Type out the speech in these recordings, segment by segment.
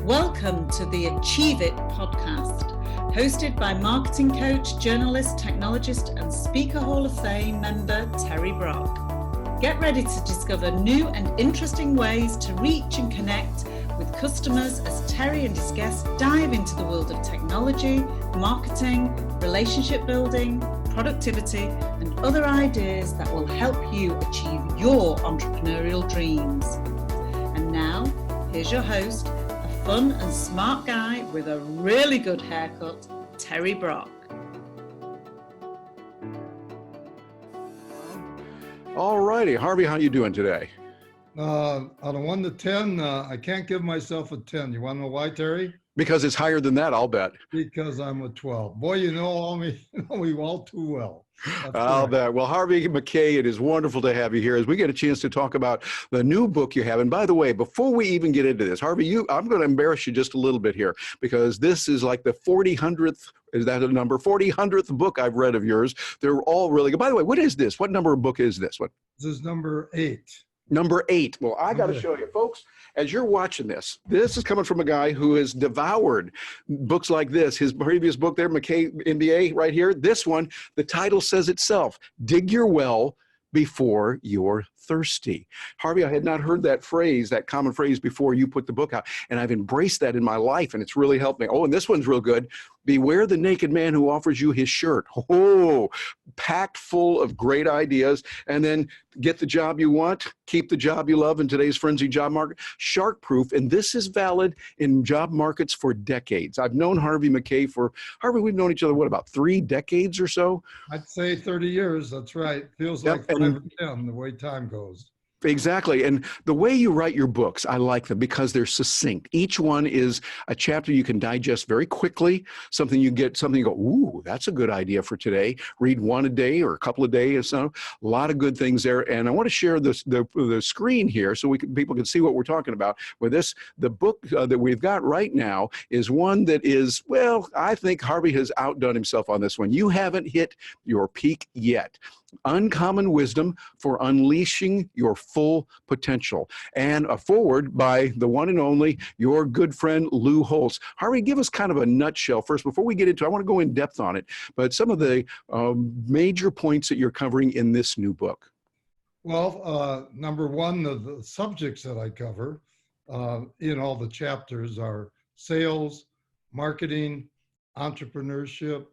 Welcome to the Achieve It podcast, hosted by marketing coach, journalist, technologist, and Speaker Hall of Fame member Terry Brock. Get ready to discover new and interesting ways to reach and connect with customers as Terry and his guests dive into the world of technology, marketing, relationship building, productivity, and other ideas that will help you achieve your entrepreneurial dreams. And now, here's your host, a fun and smart guy with a really good haircut, Terry Brock. All righty, Harvey, how you doing today? Out of 1 to 10, I can't give myself a 10. You want to know why, Terry? Because it's higher than that, I'll bet. Because I'm a 12. Boy, you know me all too well. I'll bet. Well, Harvey Mackay, it is wonderful to have you here as we get a chance to talk about the new book you have. And by the way, before we even get into this, Harvey, I'm going to embarrass you just a little bit here because this is like the 400th, is that a number? 400th book I've read of yours. They're all really good. By the way, what is this? What number of book is this? What? This is number 8. Number 8. Well, I got to show you, folks, as you're watching this is coming from a guy who has devoured books like this. His previous book there, Mackay MBA, right here. This one, the title says itself, Dig Your Well Before You're Thirsty. Harvey, I had not heard that phrase, that common phrase before you put the book out, and I've embraced that in my life, and it's really helped me. Oh, and this one's real good. Beware the naked man who offers you his shirt. Oh, packed full of great ideas. And then get the job you want, keep the job you love in today's frenzied job market. Shark-proof, and this is valid in job markets for decades. I've known Harvey Mackay Harvey, we've known each other, what, about 3 decades or so? I'd say 30 years, that's right. Feels like 5 or 10, the way time goes. Exactly. And the way you write your books, I like them because they're succinct. Each one is a chapter you can digest very quickly, something you go, ooh, that's a good idea for today. Read one a day or a couple a day or so. A lot of good things there. And I want to share the screen here so people can see what we're talking about. With this, the book that we've got right now is one that is, well, I think Harvey has outdone himself on this one. You haven't hit your peak yet. Uncommon Wisdom for Unleashing Your Full Potential, and a foreword by the one and only, your good friend, Lou Holtz. Harvey, give us kind of a nutshell first before we get into it. I want to go in depth on it, but some of the major points that you're covering in this new book. Well, number one, the subjects that I cover in all the chapters are sales, marketing, entrepreneurship,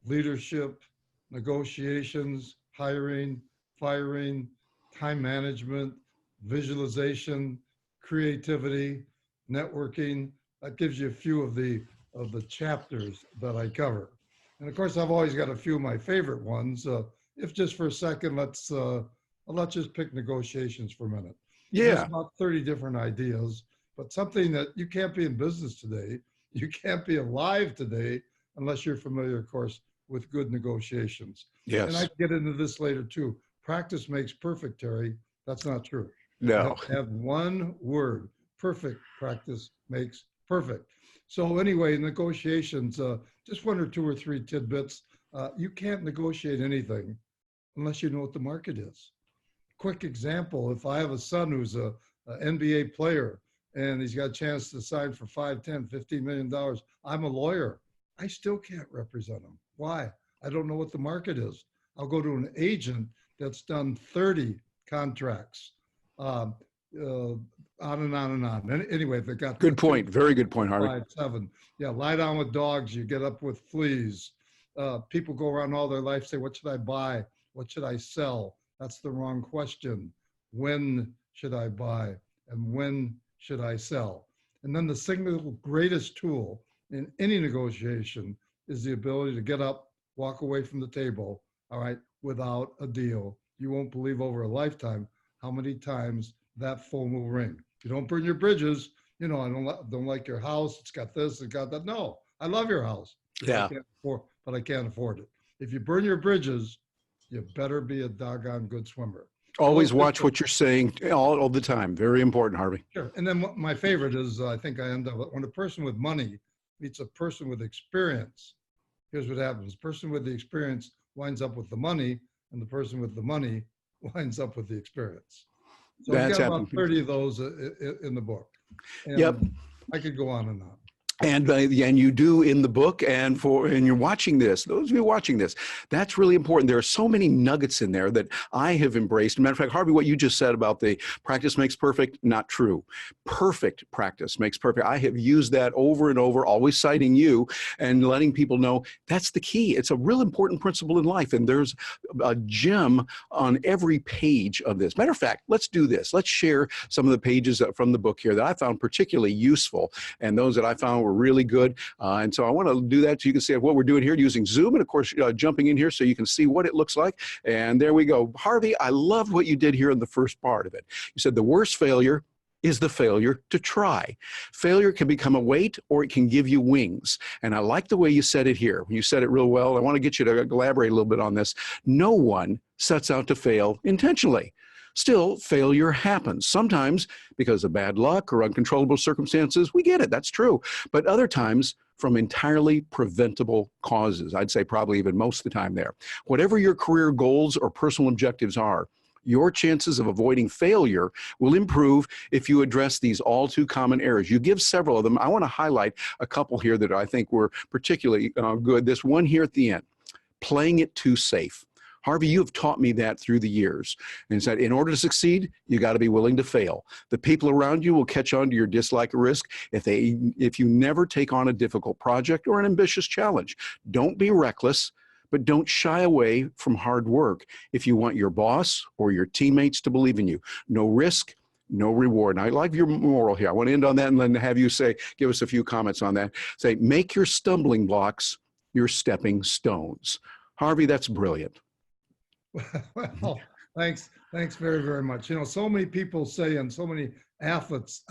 leadership, negotiations, hiring, firing, time management, visualization, creativity, networking. That gives you a few of the chapters that I cover. And of course, I've always got a few of my favorite ones. If just for a second, let's just pick negotiations for a minute. Yeah. There's about 30 different ideas, but something that you can't be in business today, you can't be alive today unless you're familiar, of course, with good negotiations. Yes. And I can get into this later too. Practice makes perfect, Terry. That's not true. No. Have one word. Perfect practice makes perfect. So anyway, negotiations, just 1 or 2 or 3 tidbits. You can't negotiate anything unless you know what the market is. Quick example, if I have a son who's a NBA player and he's got a chance to sign for $5, $10, $15 million, I'm a lawyer. I still can't represent him. Why? I don't know what the market is. I'll go to an agent that's done 30 contracts, on and on and on. Anyway, they got good point. Very good point, Harvey. 5, 7. Yeah, lie down with dogs. You get up with fleas. People go around all their life say, "What should I buy? What should I sell?" That's the wrong question. When should I buy? And when should I sell? And then the single greatest tool in any negotiation is the ability to get up, walk away from the table, all right, without a deal. You won't believe over a lifetime how many times that phone will ring. You don't burn your bridges. You know, I don't like your house. It's got this, it's got that. No, I love your house. Yeah. But I can't afford it. If you burn your bridges, you better be a doggone good swimmer. Always watch what you're saying all the time. Very important, Harvey. Sure. And then my favorite is, I think I end up, when a person with money meets a person with experience, here's what happens. The person with the experience winds up with the money, and the person with the money winds up with the experience. So I've got about 30 of those in the book. And yep. I could go on and on. And you do in the book, and you're watching this, those of you watching this, that's really important. There are so many nuggets in there that I have embraced. As a matter of fact, Harvey, what you just said about the practice makes perfect, not true. Perfect practice makes perfect. I have used that over and over, always citing you and letting people know that's the key. It's a real important principle in life, and there's a gem on every page of this. Matter of fact, let's do this. Let's share some of the pages from the book here that I found particularly useful, and those that I found were really good. And so I want to do that so you can see what we're doing here using Zoom, and of course jumping in here so you can see what it looks like. And there we go. Harvey, I loved what you did here in the first part of it. You said the worst failure is the failure to try. Failure can become a weight, or it can give you wings. And I like the way you said it here. You said it real well. I want to get you to elaborate a little bit on this. No one sets out to fail intentionally. Still, failure happens. Sometimes because of bad luck or uncontrollable circumstances. We get it, that's true. But other times from entirely preventable causes. I'd say probably even most of the time there. Whatever your career goals or personal objectives are, your chances of avoiding failure will improve if you address these all too common errors. You give several of them. I want to highlight a couple here that I think were particularly good. This one here at the end, playing it too safe. Harvey, you have taught me that through the years, and said in order to succeed, you got to be willing to fail. The people around you will catch on to your dislike or risk if you never take on a difficult project or an ambitious challenge. Don't be reckless, but don't shy away from hard work if you want your boss or your teammates to believe in you. No risk, no reward. And I like your moral here. I want to end on that and then have you give us a few comments on that. Say, make your stumbling blocks your stepping stones. Harvey, that's brilliant. Well, thanks very, very much. You know, so many people say, and so many athletes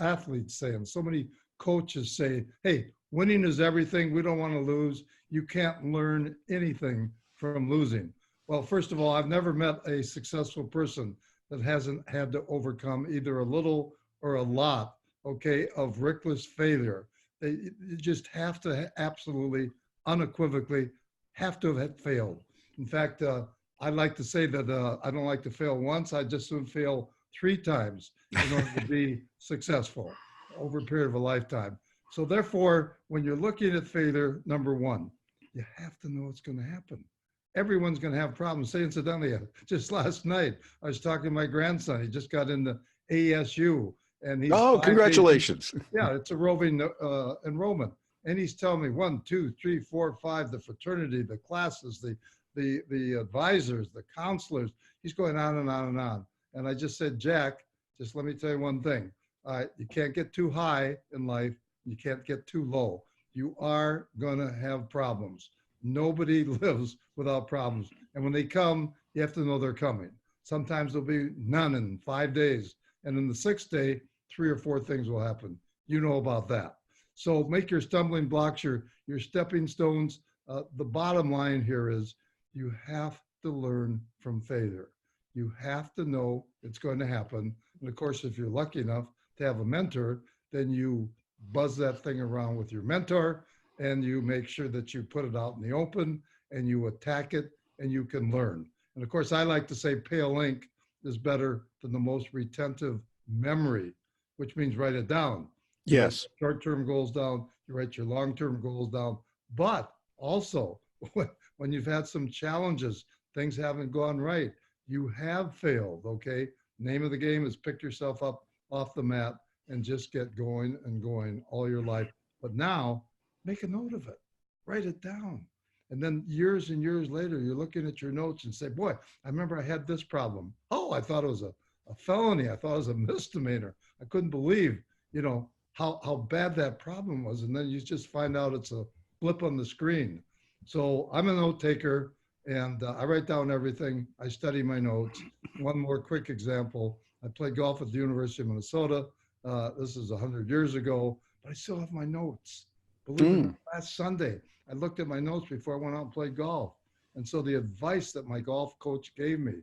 say, and so many coaches say, hey, winning is everything. We don't want to lose. You can't learn anything from losing. Well, first of all, I've never met a successful person that hasn't had to overcome either a little or a lot, okay, of reckless failure. You just have to absolutely, unequivocally have to have failed. In fact, I like to say that I don't like to fail once. I just soon fail 3 times in order to be successful over a period of a lifetime. So therefore, when you're looking at failure, number one, you have to know what's going to happen. Everyone's going to have problems. Say, incidentally, just last night, I was talking to my grandson. He just got into ASU. And he's congratulations. Yeah, it's a roving enrollment. And he's telling me 1, 2, 3, 4, 5, the fraternity, the classes, the advisors, the counselors. He's going on and on and on. And I just said, Jack, just let me tell you one thing. You can't get too high in life. You can't get too low. You are going to have problems. Nobody lives without problems. And when they come, you have to know they're coming. Sometimes there'll be none in 5 days. And in the 6th day, 3 or 4 things will happen. You know about that. So make your stumbling blocks, your stepping stones. The bottom line here is you have to learn from failure. You have to know it's going to happen. And of course, if you're lucky enough to have a mentor, then you buzz that thing around with your mentor and you make sure that you put it out in the open and you attack it and you can learn. And of course, I like to say pale ink is better than the most retentive memory, which means write it down. Yes. Short-term goals down, you write your long-term goals down, but also when you've had some challenges, things haven't gone right, you have failed, okay? Name of the game is pick yourself up off the mat and just get going and going all your life. But now, make a note of it. Write it down. And then years and years later, you're looking at your notes and say, boy, I remember I had this problem. Oh, I thought it was a felony. I thought it was a misdemeanor. I couldn't believe, you know, how bad that problem was. And then you just find out it's a blip on the screen. So I'm a note taker and I write down everything. I study my notes. One more quick example. I played golf at the University of Minnesota. This is 100 years ago, but I still have my notes. Believe it or not, last Sunday, I looked at my notes before I went out and played golf. And so the advice that my golf coach gave me,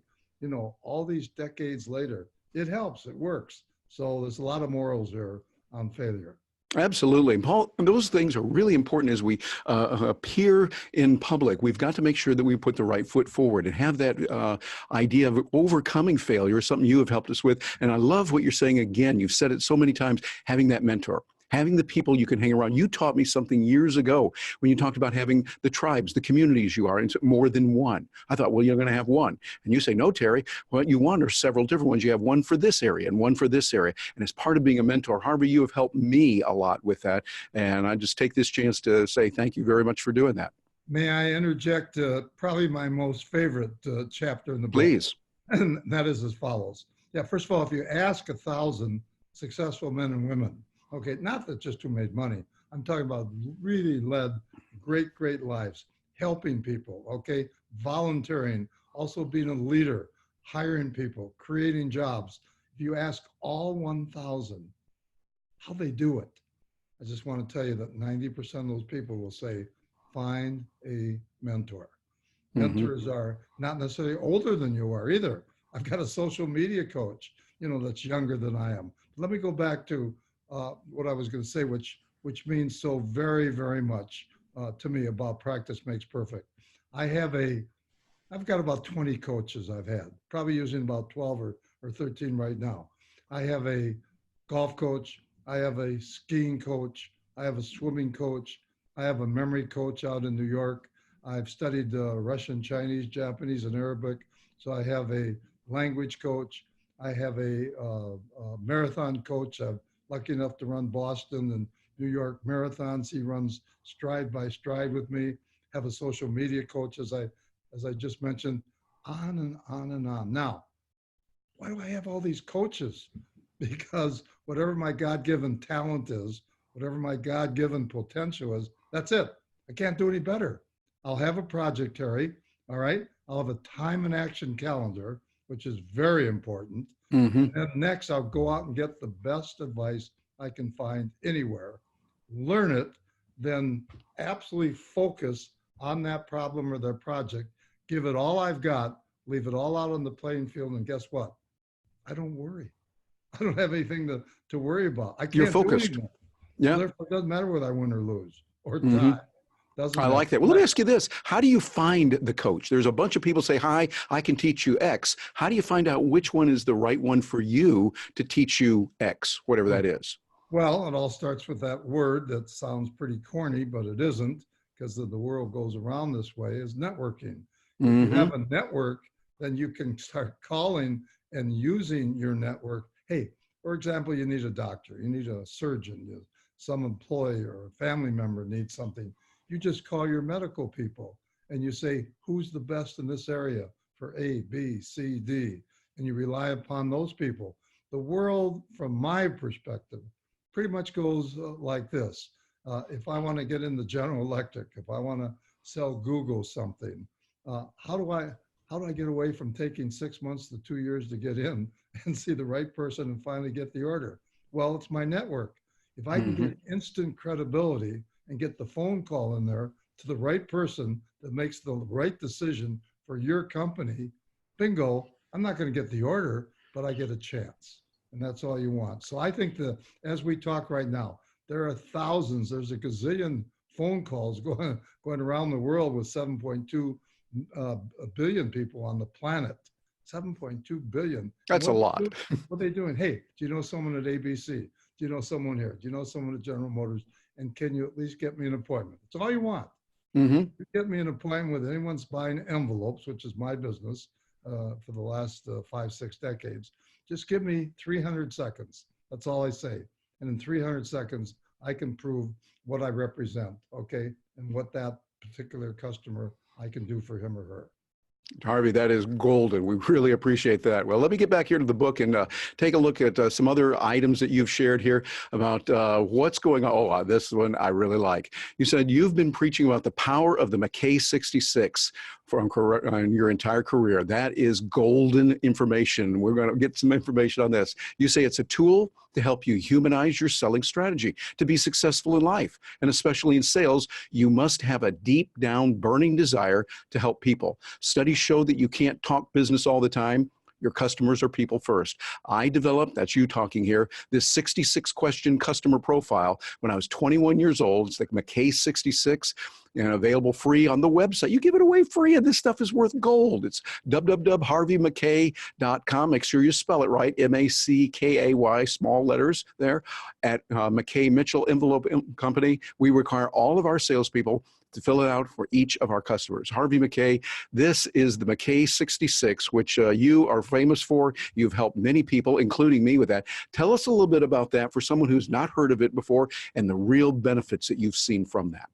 you know, all these decades later, it helps, it works. So there's a lot of morals there on failure. Absolutely. And Paul, those things are really important as we appear in public. We've got to make sure that we put the right foot forward and have that idea of overcoming failure, something you have helped us with. And I love what you're saying again. You've said it so many times, having that mentor. Having the people you can hang around. You taught me something years ago when you talked about having the tribes, the communities you are in, more than one. I thought, well, you're going to have one. And you say, no, Terry, what you want are several different ones. You have one for this area and one for this area. And as part of being a mentor, Harvey, you have helped me a lot with that. And I just take this chance to say thank you very much for doing that. May I interject probably my most favorite chapter in the book? Please. And that is as follows. Yeah, first of all, if you ask 1,000 successful men and women, okay, not that just who made money, I'm talking about really led great, great lives, helping people, okay, volunteering, also being a leader, hiring people, creating jobs. If you ask all 1,000 how they do it, I just want to tell you that 90% of those people will say, find a mentor. Mentors are not necessarily older than you are either. I've got a social media coach, that's younger than I am. Let me go back to what I was going to say, which means so very, very much to me about practice makes perfect. I've got about 20 coaches I've had, probably using about 12 or 13 right now. I have a golf coach. I have a skiing coach. I have a swimming coach. I have a memory coach out in New York. I've studied Russian, Chinese, Japanese, and Arabic. So I have a language coach. I have a marathon coach. I'm lucky enough to run Boston and New York marathons. He runs stride by stride with me. Have a social media coach, as I just mentioned, on and on and on. Now, why do I have all these coaches? Because whatever my God-given talent is, whatever my God-given potential is, that's it. I can't do any better. I'll have a project, Terry, all right? I'll have a time and action calendar, which is very important. And then next, I'll go out and get the best advice I can find anywhere, learn it, then absolutely focus on that problem or their project, give it all I've got, leave it all out on the playing field, and guess what? I don't worry. I don't have anything to worry about. I can't You're focused. do anything. Yeah. So therefore, it doesn't matter whether I win or lose or tie. Doesn't I matter. like that. Well, let me ask you this. How do you find the coach? There's a bunch of people say, hi, I can teach you X. How do you find out which one is the right one for you to teach you X, whatever that is? Well, it all starts with that word that sounds pretty corny, but it isn't, because the world goes around this way, is networking. If you have a network, then you can start calling and using your network. Hey, for example, you need a doctor, you need a surgeon, some employee or a family member needs something. You just call your medical people and you say, who's the best in this area for A, B, C, D, and you rely upon those people. The world, from my perspective, pretty much goes like this. If I want to get into General Electric, if I want to sell Google something, how do I get away from taking 6 months to 2 years to get in and see the right person and finally get the order? Well, it's my network. If I can get instant credibility and get the phone call in there to the right person that makes the right decision for your company, bingo, I'm not going to get the order, but I get a chance. And that's all you want. So I think that as we talk right now, there are thousands, there's a gazillion phone calls going around the world with 7.2 billion people on the planet. 7.2 billion. That's a lot. What are they doing? Hey, do you know someone at ABC? Do you know someone here? Do you know someone at General Motors? And can you at least get me an appointment? It's all you want. You get me an appointment with anyone's buying envelopes, which is my business for the last 5-6 decades. Just give me 300 seconds. That's all I say. And in 300 seconds, I can prove what I represent, okay? And what that particular customer, I can do for him or her. Harvey, that is golden. We really appreciate that. Well, let me get back here to the book and take a look at some other items that you've shared here about what's going on. Oh, this one I really like. You said you've been preaching about the power of the Mackay 66 from your entire career. That is golden information. We're going to get some information on this. You say it's a tool to help you humanize your selling strategy. To be successful in life, and especially in sales, you must have a deep down burning desire to help people. Studies show that you can't talk business all the time. Your customers are people first. I developed, that's you talking here, this 66 question customer profile when I was 21 years old. It's like Mackay 66, and available free on the website. You give it away free, and this stuff is worth gold. It's www.harveymackay.com. Make sure you spell it right, M-A-C-K-A-Y, small letters there, at Mackay Mitchell Envelope Company. We require all of our salespeople to fill it out for each of our customers. Harvey Mackay, this is the Mackay 66, which you are famous for. You've helped many people, including me, with that. Tell us a little bit about that for someone who's not heard of it before and the real benefits that you've seen from that.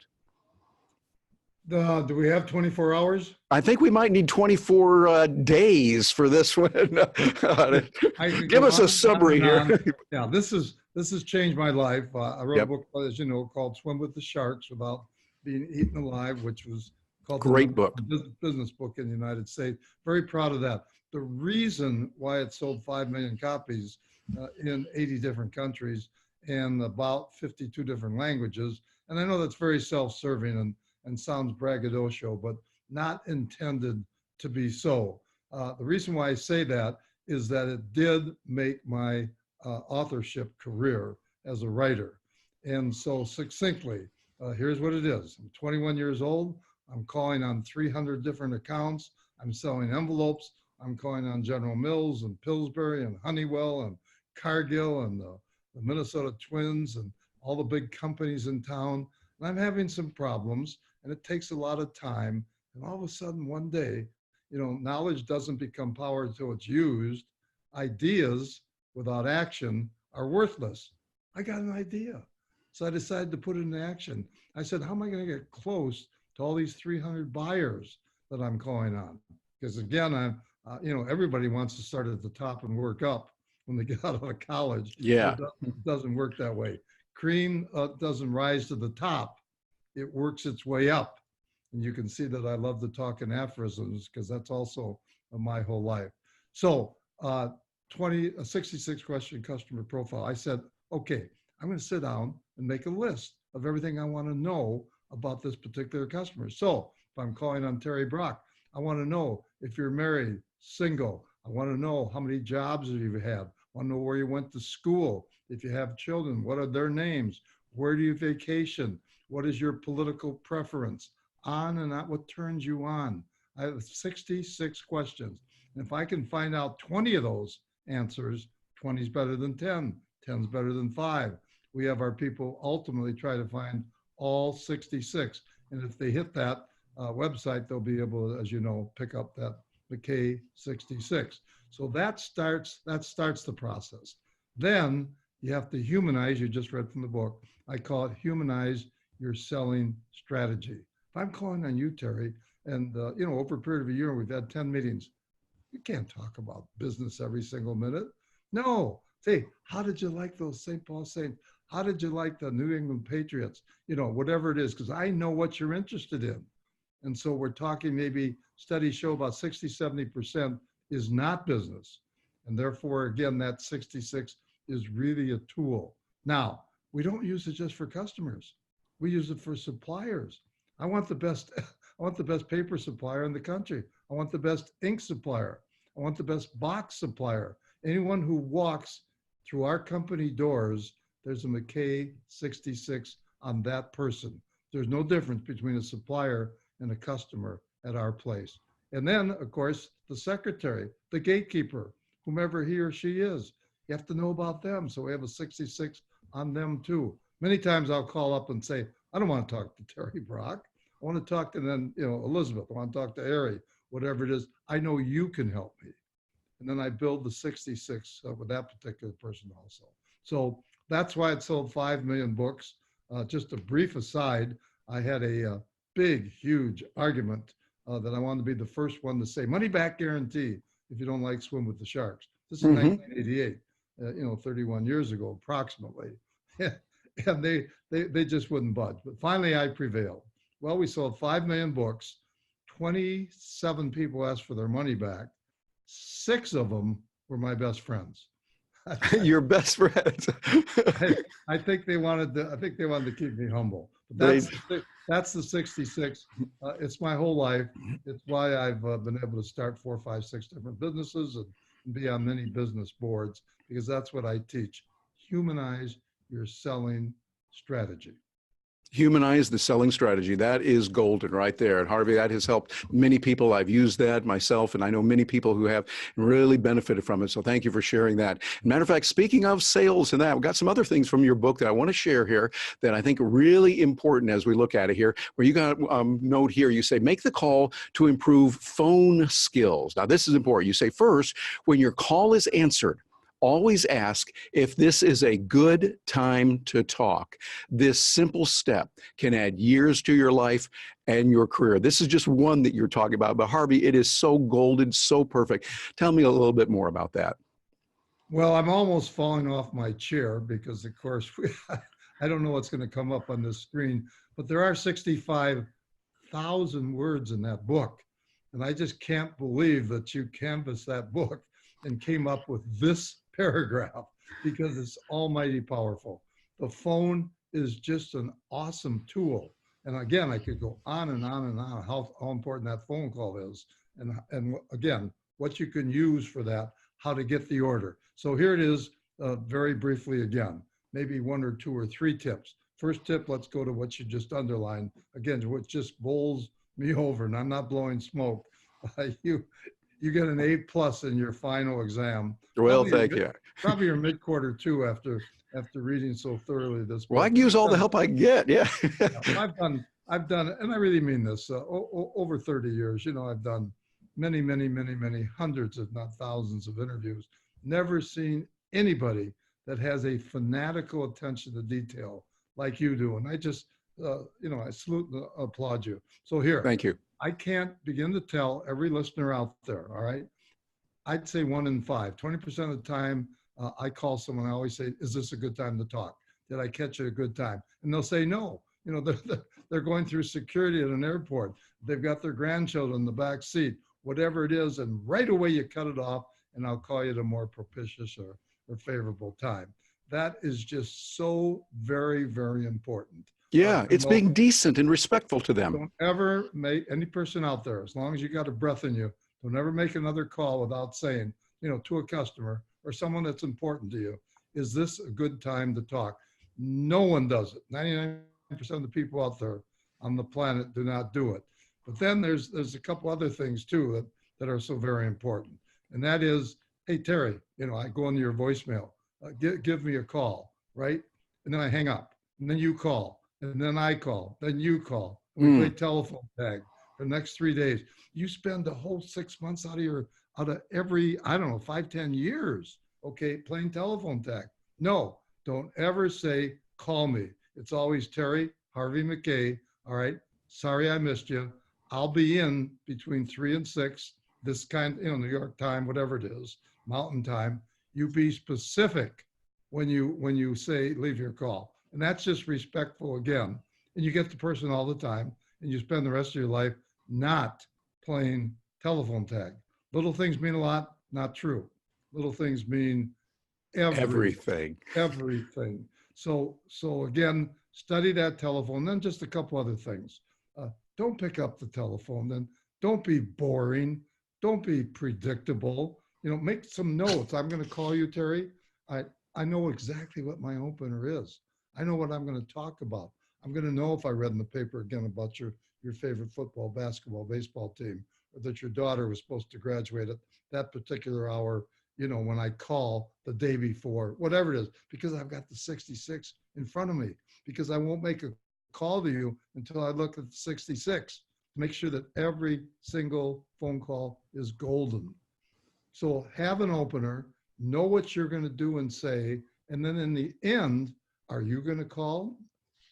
Do we have 24 hours? I think we might need 24 days for this one. Give us a summary here. Yeah, this has changed my life. I wrote a book, as you know, called Swim with the Sharks Without Being Eaten Alive, which was called Great book. Business book in the United States. Very proud of that. The reason why it sold 5 million copies in 80 different countries and about 52 different languages, and I know that's very self-serving and sounds braggadocio, but not intended to be so. The reason why I say that is that it did make my authorship career as a writer. And so succinctly, here's what it is. I'm 21 years old. I'm calling on 300 different accounts. I'm selling envelopes. I'm calling on General Mills and Pillsbury and Honeywell and Cargill and the Minnesota Twins and all the big companies in town. And I'm having some problems, and it takes a lot of time. And all of a sudden, one day, knowledge doesn't become power until it's used. Ideas without action are worthless. I got an idea. So I decided to put it into action. I said, how am I going to get close to all these 300 buyers that I'm calling on? Because again, everybody wants to start at the top and work up when they get out of college. Yeah. It doesn't work that way. Cream doesn't rise to the top. It works its way up. And you can see that I love to talk in aphorisms because that's also my whole life. So 66 question customer profile. I said, okay, I'm going to sit down and make a list of everything I want to know about this particular customer. So if I'm calling on Terry Brock, I want to know if you're married, single. I want to know how many jobs you've had. I want to know where you went to school. If you have children, what are their names? Where do you vacation? What is your political preference? On and on, what turns you on? I have 66 questions. And if I can find out 20 of those answers, 20 is better than 10, 10 is better than 5. We have our people ultimately try to find all 66. And if they hit that website, they'll be able to, as you know, pick up that Mackay 66. So that starts the process. Then you have to humanize, you just read from the book, I call it humanize your selling strategy. If I'm calling on you, Terry, and over a period of a year, we've had 10 meetings, you can't talk about business every single minute. No, say, how did you like those St. Paul Saints? How did you like the New England Patriots? Whatever it is, because I know what you're interested in. And so we're talking, maybe studies show about 60, 70% is not business. And therefore, again, that 66 is really a tool. Now, we don't use it just for customers. We use it for suppliers. I want the best paper supplier in the country. I want the best ink supplier. I want the best box supplier. Anyone who walks through our company doors, there's a Mackay 66 on that person. There's no difference between a supplier and a customer at our place. And then, of course, the secretary, the gatekeeper, whomever he or she is, you have to know about them. So we have a 66 on them too. Many times I'll call up and say, I don't want to talk to Terry Brock. I want to talk to then, Elizabeth. I want to talk to Ari, whatever it is. I know you can help me. And then I build the 66 with that particular person also. So that's why it sold 5 million books. Just a brief aside, I had a big, huge argument that I wanted to be the first one to say money back guarantee if you don't like Swim with the Sharks. This is 1988, 31 years ago, approximately. And they just wouldn't budge. But finally, I prevailed. Well, we sold 5 million books. 27 people asked for their money back. 6 of them were my best friends. Your best friends. I think they wanted to keep me humble. But that's the 66. It's my whole life. It's why I've been able to start 4, 5, 6 different businesses and and be on many business boards, because that's what I teach. Humanize your selling strategy. Humanize the selling strategy. That is golden right there. And Harvey, that has helped many people. I've used that myself, and I know many people who have really benefited from it. So thank you for sharing that. Matter of fact, speaking of sales and that, we've got some other things from your book that I want to share here that I think are really important as we look at it here, where you got a note here. You say, make the call to improve phone skills. Now, this is important. You say, first, when your call is answered, always ask if this is a good time to talk. This simple step can add years to your life and your career. This is just one that you're talking about, but Harvey, it is so golden, so perfect. Tell me a little bit more about that. Well, I'm almost falling off my chair because, of course, I don't know what's going to come up on the screen, but there are 65,000 words in that book. And I just can't believe that you canvassed that book and came up with this paragraph, because it's almighty powerful. The phone is just an awesome tool. And again, I could go on and on and on how important that phone call is. And again, what you can use for that, how to get the order. So here it is, very briefly again, maybe 1 or 2 or 3 tips. First tip, let's go to what you just underlined. Again, what just bowls me over, and I'm not blowing smoke. You get an A+ in your final exam. Well, thank you. Probably your mid-quarter too, after reading so thoroughly this book. Well, I can use all the help I can get. Yeah. I've done, and I really mean this, over 30 years. You know, I've done many hundreds, if not thousands, of interviews. Never seen anybody that has a fanatical attention to detail like you do. And I just, I salute and applaud you. So here. Thank you. I can't begin to tell every listener out there, all right? I'd say 1 in 5, 20% of the time I call someone, I always say, is this a good time to talk? Did I catch you at a good time? And they'll say no. You know, they're going through security at an airport. They've got their grandchildren in the back seat, whatever it is, and right away you cut it off, and I'll call you at a more propitious or favorable time. That is just so very, very important. Yeah, it's being decent and respectful to them. Don't ever make, any person out there, as long as you got a breath in you, don't ever make another call without saying, to a customer or someone that's important to you, is this a good time to talk? No one does it. 99% of the people out there on the planet do not do it. But then there's a couple other things too that are so very important. And that is, hey, Terry, I go into your voicemail, give me a call, right? And then I hang up, and then you call. And then I call, then you call. We play telephone tag for the next 3 days. You spend the whole 6 months out of every, 5-10 years, okay, playing telephone tag. No, don't ever say, call me. It's always Terry, Harvey Mackay. All right, sorry I missed you. I'll be in between 3 and 6, this kind, New York time, whatever it is, Mountain time. You be specific when you say, leave your call. And that's just respectful again. And you get the person all the time, and you spend the rest of your life not playing telephone tag. Little things mean a lot, not true. Little things mean everything. Everything. So again, study that telephone. Then just a couple other things. Don't pick up the telephone. Then don't be boring. Don't be predictable. Make some notes. I'm going to call you, Terry. I know exactly what my opener is. I know what I'm going to talk about. I'm going to know if I read in the paper again about your favorite football, basketball, baseball team, or that your daughter was supposed to graduate at that particular hour, when I call the day before, whatever it is, because I've got the 66 in front of me, because I won't make a call to you until I look at the 66 to make sure that every single phone call is golden. So have an opener, know what you're going to do and say, and then in the end, are you going to call?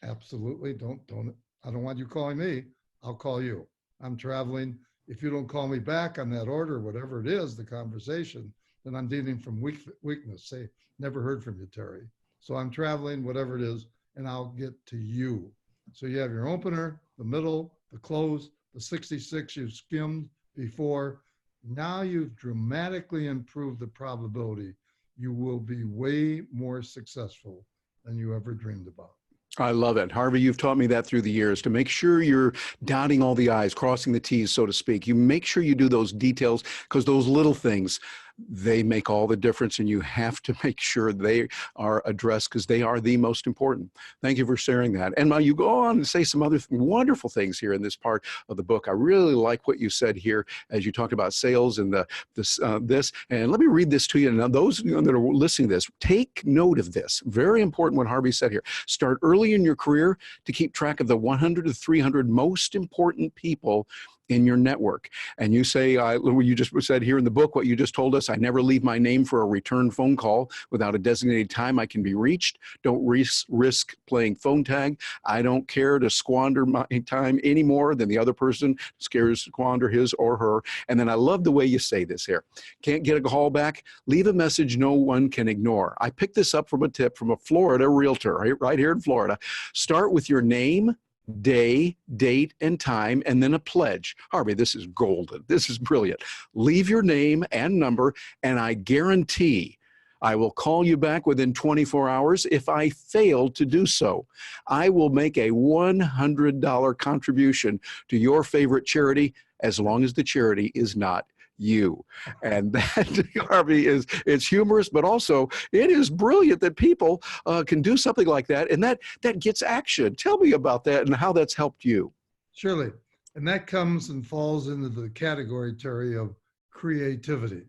Absolutely. I don't want you calling me. I'll call you. I'm traveling. If you don't call me back on that order, whatever it is, the conversation, then I'm dealing from weakness. Say, never heard from you, Terry. So I'm traveling, whatever it is, and I'll get to you. So you have your opener, the middle, the close, the 66 you've skimmed before. Now you've dramatically improved the probability you will be way more successful than you ever dreamed about. I love it. Harvey, you've taught me that through the years, to make sure you're dotting all the I's, crossing the T's, so to speak. You make sure you do those details, because those little things, they make all the difference, and you have to make sure they are addressed because they are the most important. Thank you for sharing that. And you go on and say some other wonderful things here in this part of the book. I really like what you said here as you talked about sales and this. And let me read this to you. Now, those that are listening to this, take note of this. Very important what Harvey said here. Start early in your career to keep track of the 100 to 300 most important people in your network. And you say, you just said here in the book, what you just told us, I never leave my name for a return phone call without a designated time I can be reached. Don't risk playing phone tag. I don't care to squander my time any more than the other person scares to squander his or her. And then I love the way you say this here. Can't get a call back? Leave a message no one can ignore. I picked this up from a tip from a Florida realtor, right here in Florida. Start with your name, day, date, and time, and then a pledge. Harvey, this is golden. This is brilliant. Leave your name and number, and I guarantee I will call you back within 24 hours. If I fail to do so, I will make a $100 contribution to your favorite charity, as long as the charity is not you. And that, Harvey, it's humorous, but also it is brilliant that people can do something like that, and that gets action. Tell me about that and how that's helped you. Surely. And that comes and falls into the category, Terry, of creativity.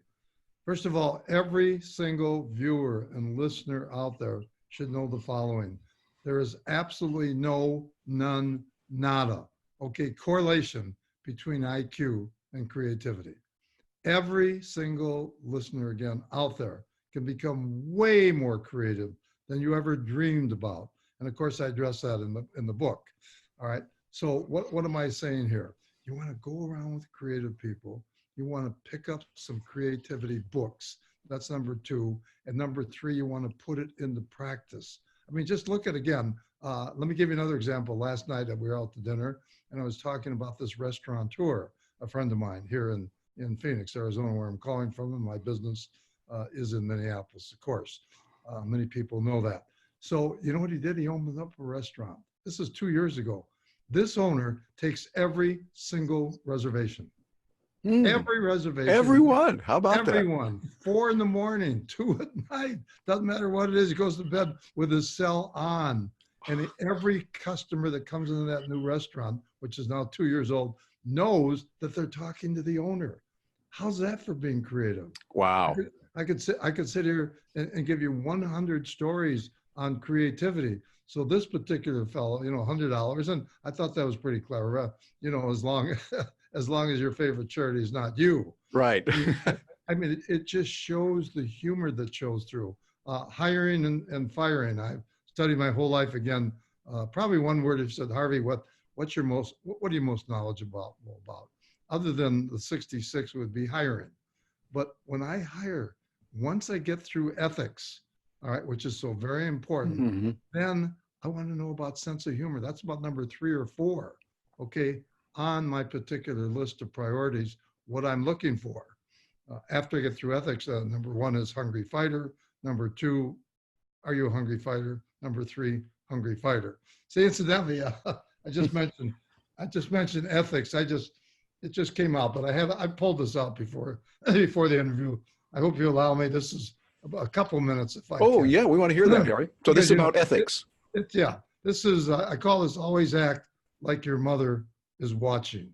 First of all, every single viewer and listener out there should know the following. There is absolutely none, nada, correlation between IQ and creativity. Every single listener, again, out there can become way more creative than you ever dreamed about. And of course, I address that in the book. All right. So what am I saying here? You want to go around with creative people. You want to pick up some creativity books. That's number 2. And number 3, you want to put it into practice. I mean, just look at, again, let me give you another example. Last night we were out to dinner, and I was talking about this restaurateur, a friend of mine here in Phoenix, Arizona, where I'm calling from, and my business is in Minneapolis, of course. Many people know that. So you know what he did? He opened up a restaurant. This is 2 years ago. This owner takes every single reservation. Every reservation. Everyone. How about that? Everyone. 4 in the morning, 2 at night. Doesn't matter what it is. He goes to bed with his cell on. And every customer that comes into that new restaurant, which is now 2 years old, knows that they're talking to the owner. How's that for being creative? Wow. I could sit here and give you 100 stories on creativity. So this particular fellow, $100, and I thought that was pretty clever. As long as your favorite charity is not you. Right. I mean, it just shows the humor that shows through. Hiring and firing. I've studied my whole life. Again, probably one word if said, Harvey, what are you most knowledgeable about? Other than the 66 would be hiring. But when I hire, once I get through ethics, all right, which is so very important, then I want to know about sense of humor. That's about number 3 or 4, on my particular list of priorities, what I'm looking for. After I get through ethics, number 1 is hungry fighter. Number 2, are you a hungry fighter? Number 3, hungry fighter. See, incidentally, I just mentioned ethics. It just came out, but I pulled this out before the interview. I hope you allow me. This is about a couple minutes if I can. Oh, yeah, we want to hear that, Harry. So this is about ethics. This is, I call this always act like your mother is watching.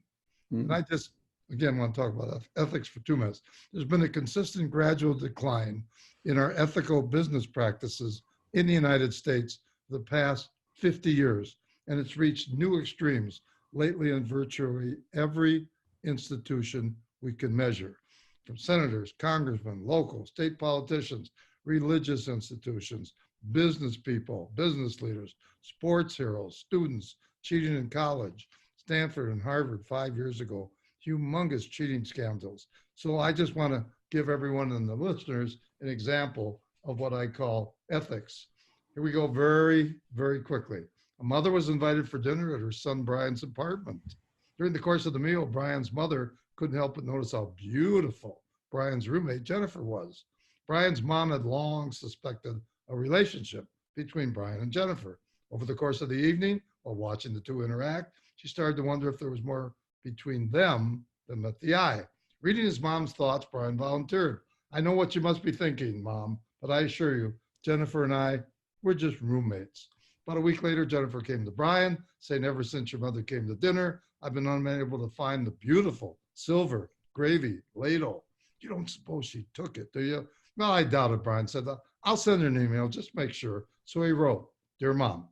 And I just, again, want to talk about ethics for 2 minutes. There's been a consistent gradual decline in our ethical business practices in the United States for the past 50 years. And it's reached new extremes lately in virtually every institution we can measure, from senators, congressmen, local, state politicians, religious institutions, business people, business leaders, sports heroes, students cheating in college, Stanford and Harvard 5 years ago, humongous cheating scandals. So I just want to give everyone and the listeners an example of what I call ethics. Here we go very, very quickly. A mother was invited for dinner at her son Brian's apartment. During the course of the meal, Brian's mother couldn't help but notice how beautiful Brian's roommate Jennifer was. Brian's mom had long suspected a relationship between Brian and Jennifer. Over the course of the evening, while watching the two interact, she started to wonder if there was more between them than met the eye. Reading his mom's thoughts, Brian volunteered. I know what you must be thinking, Mom, but I assure you, Jennifer and I, we're just roommates. About a week later, Jennifer came to Brian, saying, ever since your mother came to dinner, I've been unable to find the beautiful silver gravy ladle. You don't suppose she took it, do you? Well, I doubt it, Brian said. I'll send her an email, just make sure. So he wrote, Dear Mom,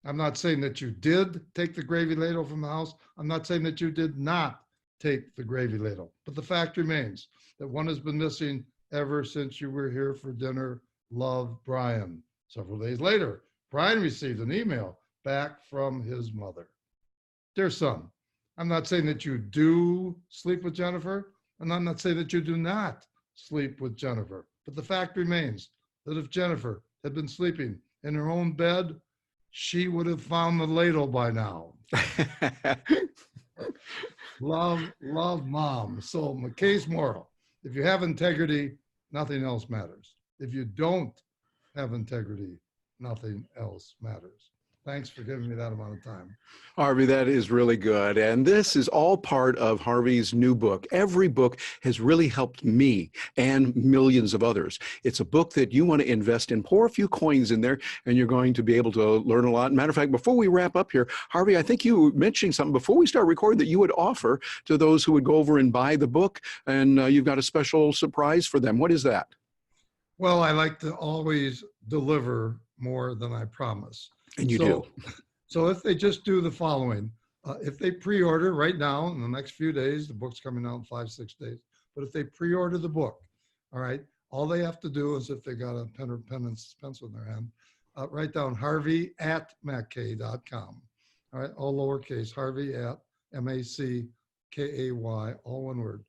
I'm not saying that you did take the gravy ladle from the house. I'm not saying that you did not take the gravy ladle. But the fact remains that one has been missing ever since you were here for dinner. Love, Brian. Several days later, Brian received an email back from his mother. Dear son, I'm not saying that you do sleep with Jennifer, and I'm not saying that you do not sleep with Jennifer. But the fact remains that if Jennifer had been sleeping in her own bed, she would have found the ladle by now. Love, Mom. So McKay's moral: if you have integrity, nothing else matters. If you don't have integrity, nothing else matters. Thanks for giving me that amount of time. Harvey, that is really good. And this is all part of Harvey's new book. Every book has really helped me and millions of others. It's a book that you want to invest in. Pour a few coins in there, and you're going to be able to learn a lot. Matter of fact, before we wrap up here, Harvey, I think you mentioned something before we start recording that you would offer to those who would go over and buy the book, and you've got a special surprise for them. What is that? Well, I like to always deliver more than I promise. And you do. So if they just do the following, if they pre-order right now in the next few days, the book's coming out in 5-6 days, but if they pre-order the book, all right, all they have to do is, if they got a pen and pencil in their hand, write down harvey@mackay.com. All right, all lowercase, Harvey at MACKAY, all one word,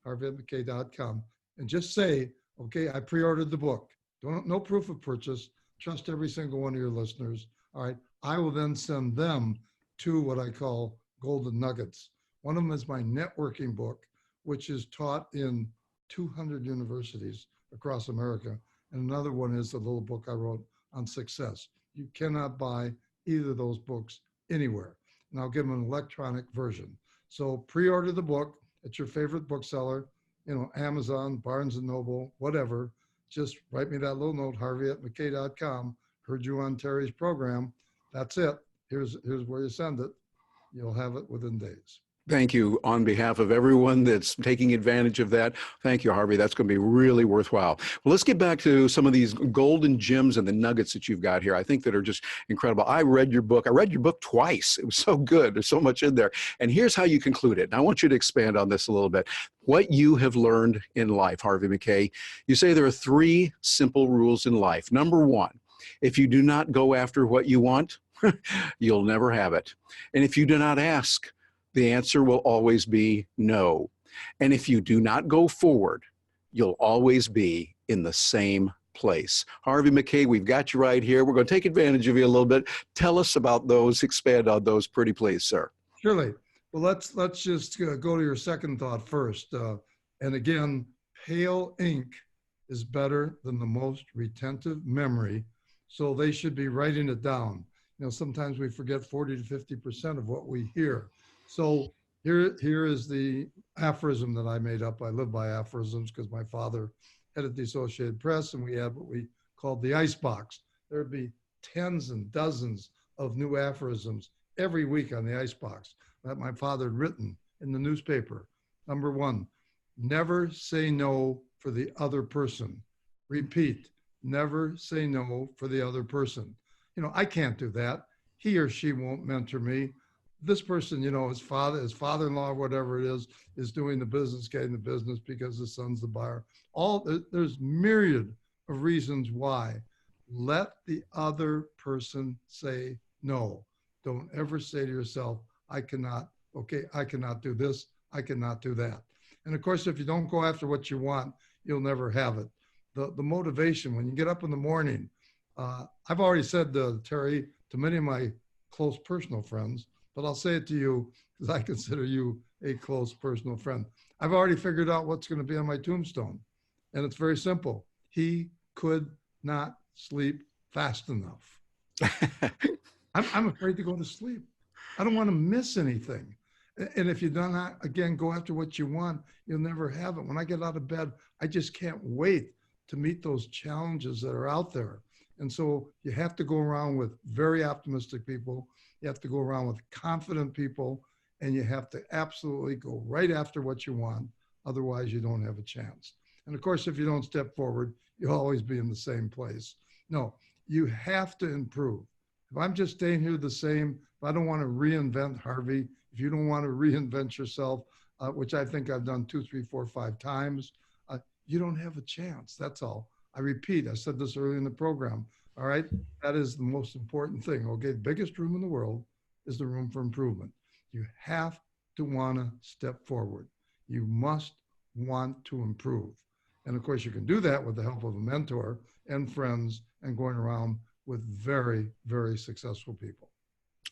harvey@mackay.com, and just say, okay, I pre-ordered the book. No proof of purchase. Trust every single one of your listeners. All right. I will then send them two what I call golden nuggets. One of them is my networking book, which is taught in 200 universities across America. And another one is the little book I wrote on success. You cannot buy either of those books anywhere. And I'll give them an electronic version. So pre-order the book at your favorite bookseller, Amazon, Barnes and Noble, whatever. Just write me that little note, harvey@mackay.com. Heard you on Terry's program. That's it. Here's where you send it. You'll have it within days. Thank you on behalf of everyone that's taking advantage of that. Thank you, Harvey. That's going to be really worthwhile. Well, let's get back to some of these golden gems and the nuggets that you've got here. I think that are just incredible. I read your book. I read your book twice. It was so good. There's so much in there. And here's how you conclude it. And I want you to expand on this a little bit. What you have learned in life, Harvey Mackay. You say there are 3 simple rules in life. Number 1, if you do not go after what you want, you'll never have it. And if you do not ask, the answer will always be no. And if you do not go forward, you'll always be in the same place. Harvey Mackay, we've got you right here. We're going to take advantage of you a little bit. Tell us about those, expand on those pretty please, sir. Surely. Well, let's just go to your second thought first. And again, pale ink is better than the most retentive memory. So they should be writing it down. Sometimes we forget 40 to 50% of what we hear. So here is the aphorism that I made up. I live by aphorisms because my father headed the Associated Press, and we had what we called the icebox. There'd be tens and dozens of new aphorisms every week on the icebox that my father had written in the newspaper. Number 1, never say no for the other person. Repeat, never say no for the other person. I can't do that. He or she won't mentor me. This person, his father-in-law, whatever it is doing the business, getting the business because the son's the buyer. There's myriad of reasons why. Let the other person say no. Don't ever say to yourself, I cannot do this, I cannot do that. And of course, if you don't go after what you want, you'll never have it. The motivation, when you get up in the morning, I've already said to Terry, to many of my close personal friends, but I'll say it to you because I consider you a close personal friend. I've already figured out what's going to be on my tombstone. And it's very simple. He could not sleep fast enough. I'm afraid to go to sleep. I don't want to miss anything. And if you do not, again, go after what you want, you'll never have it. When I get out of bed, I just can't wait to meet those challenges that are out there. And so you have to go around with very optimistic people. You have to go around with confident people, and you have to absolutely go right after what you want. Otherwise, you don't have a chance. And of course, if you don't step forward, you'll always be in the same place. No, you have to improve. If I'm just staying here the same, if I don't want to reinvent Harvey, if you don't want to reinvent yourself, which I think I've done 2, 3, 4, 5 times, you don't have a chance. That's all. I repeat, I said this early in the program. All right. That is the most important thing. Okay. The biggest room in the world is the room for improvement. You have to want to step forward. You must want to improve. And of course, you can do that with the help of a mentor and friends and going around with very, very successful people.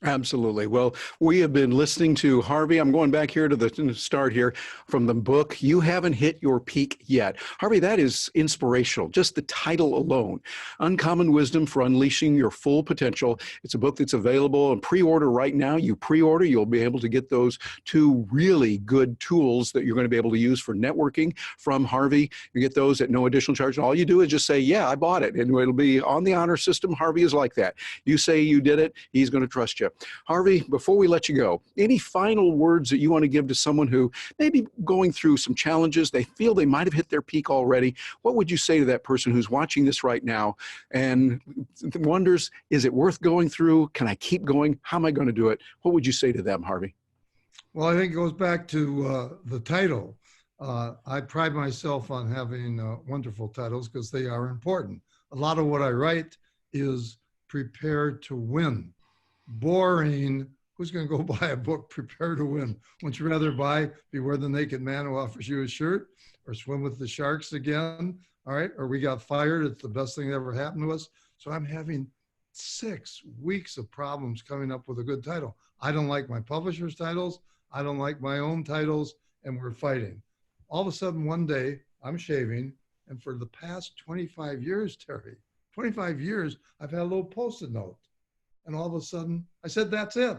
Absolutely. Well, we have been listening to Harvey. I'm going back here to the start here from the book, You Haven't Hit Your Peak Yet. Harvey, that is inspirational. Just the title alone. Uncommon Wisdom for Unleashing Your Full Potential. It's a book that's available and pre-order right now. You pre-order, you'll be able to get those 2 really good tools that you're going to be able to use for networking from Harvey. You get those at no additional charge. And all you do is just say, yeah, I bought it. And it'll be on the honor system. Harvey is like that. You say you did it, he's going to trust you. Harvey, before we let you go, any final words that you want to give to someone who may be going through some challenges, they feel they might have hit their peak already? What would you say to that person who's watching this right now and wonders, is it worth going through? Can I keep going? How am I going to do it? What would you say to them, Harvey? Well, I think it goes back to the title. I pride myself on having wonderful titles because they are important. A lot of what I write is prepared to win. Boring. Who's going to go buy a book, Prepare to Win? Wouldn't you rather buy Beware the Naked Man Who Offers You a Shirt, or Swim with the Sharks again? All right. Or We Got Fired. It's the best thing that ever happened to us. So I'm having 6 weeks of problems coming up with a good title. I don't like my publisher's titles. I don't like my own titles, and we're fighting. All of a sudden, one day, I'm shaving, and for the past 25 years, Terry, 25 years, I've had a little Post-it note. And all of a sudden, I said, that's it.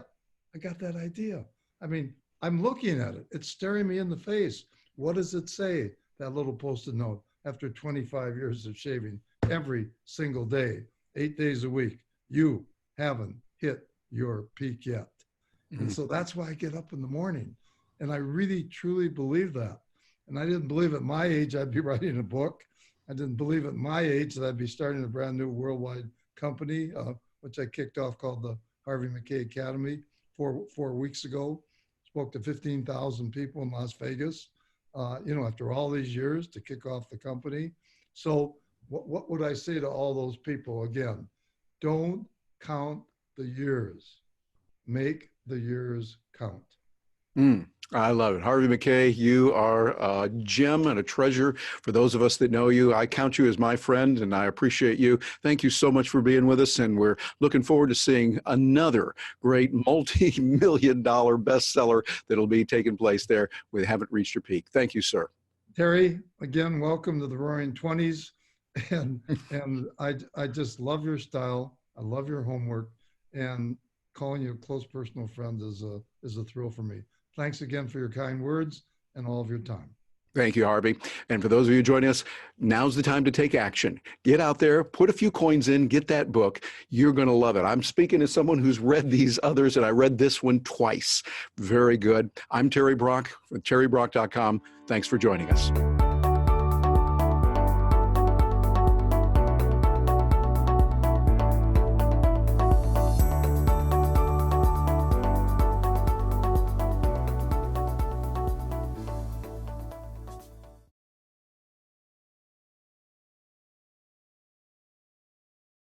I got that idea. I mean, I'm looking at it. It's staring me in the face. What does it say, that little Post-it note, after 25 years of shaving every single day, 8 days a week? You haven't hit your peak yet. Mm-hmm. And so that's why I get up in the morning. And I really, truly believe that. And I didn't believe at my age I'd be writing a book. I didn't believe at my age that I'd be starting a brand new worldwide company, which I kicked off, called the Harvey Mackay Academy 4 weeks ago. Spoke to 15,000 people in Las Vegas, after all these years to kick off the company. So what would I say to all those people? Again, don't count the years. Make the years count. I love it. Harvey Mackay, you are a gem and a treasure for those of us that know you. I count you as my friend, and I appreciate you. Thank you so much for being with us, and we're looking forward to seeing another great multi-million-dollar bestseller that'll be taking place there. We haven't reached your peak. Thank you, sir. Terry, again, welcome to the Roaring 20s, and I just love your style. I love your homework, and calling you a close personal friend is a thrill for me. Thanks again for your kind words and all of your time. Thank you, Harvey. And for those of you joining us, now's the time to take action. Get out there, put a few coins in, get that book. You're going to love it. I'm speaking as someone who's read these others, and I read this one twice. Very good. I'm Terry Brock with terrybrock.com. Thanks for joining us.